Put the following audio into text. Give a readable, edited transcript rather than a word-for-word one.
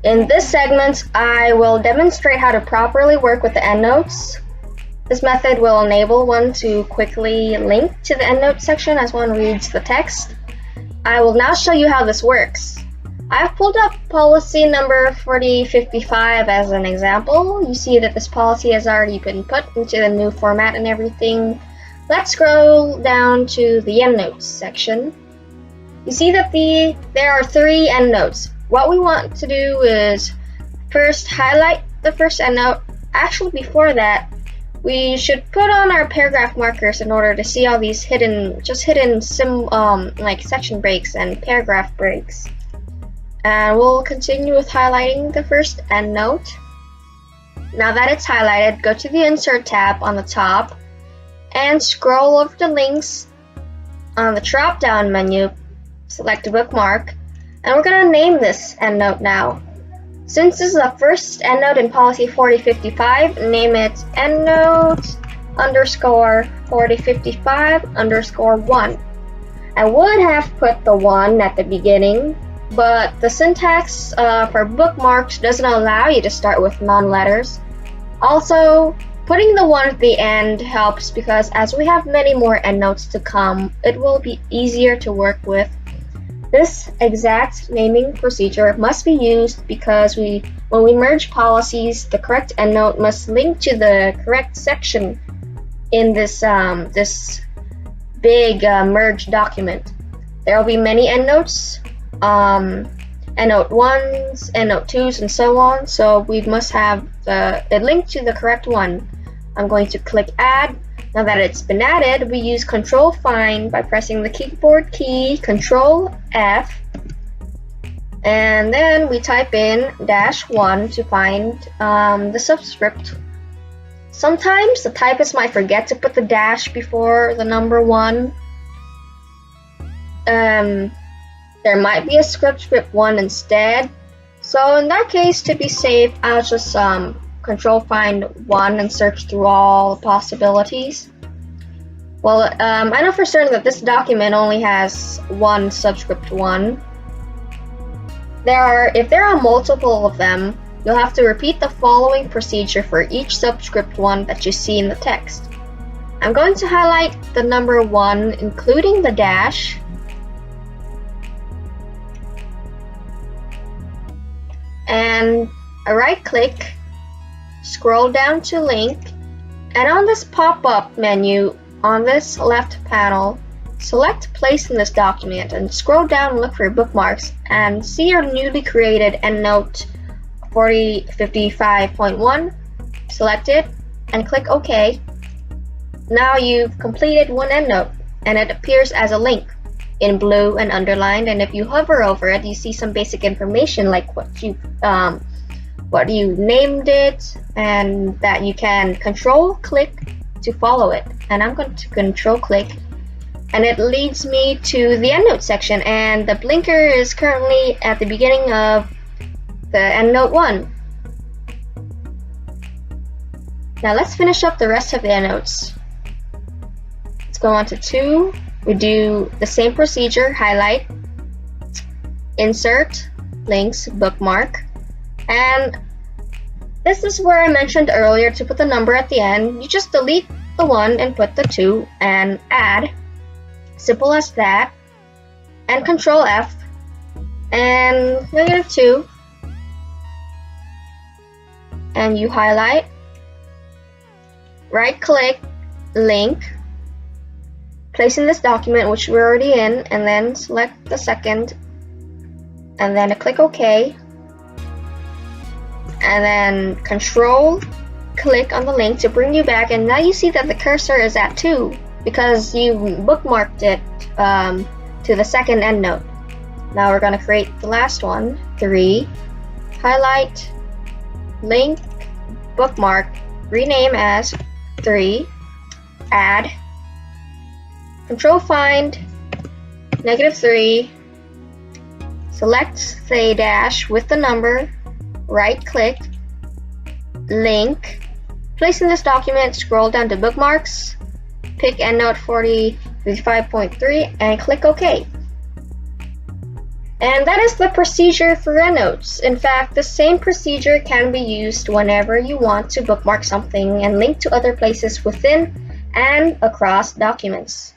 In this segment, I will demonstrate how to properly work with the endnotes. This method will enable one to quickly link to the endnotes section as one reads the text. I will now show you how this works. I've pulled up policy number 4055 as an example. You see that this policy has already been put into the new format and everything. Let's scroll down to the endnotes section. You see that there are 3 endnotes. What we want to do is first highlight the first endnote. Actually, before that, we should put on our paragraph markers in order to see all these hidden like section breaks and paragraph breaks. And we'll continue with highlighting the first endnote. Now that it's highlighted, go to the Insert tab on the top and scroll over to Links. On the drop-down menu, select a bookmark, and we're going to name this endnote now. Since this is the first endnote in policy 4055, name it endnote _ 4055 _ 1. I would have put the 1 at the beginning, but the syntax for bookmarks doesn't allow you to start with non-letters. Also, putting the 1 at the end helps because as we have many more endnotes to come, it will be easier to work with. This exact naming procedure must be used because when we merge policies, the correct endnote must link to the correct section in this big merge document. There will be many endnotes, endnote 1s, endnote 2s, and so on, so we must have it linked to the correct one. I'm going to click Add. Now that it's been added, we use Control Find by pressing the keyboard key Control F, and then we type in -1 to find the subscript. Sometimes the typist might forget to put the dash before the number 1. There might be a script 1 instead. So in that case, to be safe, I'll just Control Find 1 and search through all the possibilities. Well, I know for certain that this document only has one subscript 1. If there are multiple of them, you'll have to repeat the following procedure for each subscript 1 that you see in the text. I'm going to highlight the number 1, including the dash. And I right-click, scroll down to Link, and on this pop-up menu on this left panel, select Place in this document and scroll down and look for your bookmarks and see your newly created endnote 4055.1. Select it and click OK. Now you've completed one endnote and it appears as a link in blue and underlined, and if you hover over it, you see some basic information like what you named it, and that you can control click to follow it. And I'm going to control click, and it leads me to the endnote section, and the blinker is currently at the beginning of the endnote 1. Now let's finish up the rest of the endnotes. Let's go on to 2. We do the same procedure, highlight, insert, links, bookmark, and this is where I mentioned earlier to put the number at the end. You just delete the 1 and put the 2 and add. Simple as that. And Control F and -2, and you highlight, right click, link, place in this document which we're already in, and then select the second, and then click OK, and then Control click on the link to bring you back, and now you see that the cursor is at 2 because you bookmarked it to the second endnote. Now we're going to create the last one, 3, highlight, link, bookmark, rename as 3, add, Control Find, -3, select the dash with the number, right click, link, place in this document, scroll down to bookmarks, pick endnote 4055.3 and click OK. And that is the procedure for Endnotes. In fact, the same procedure can be used whenever you want to bookmark something and link to other places within and across documents.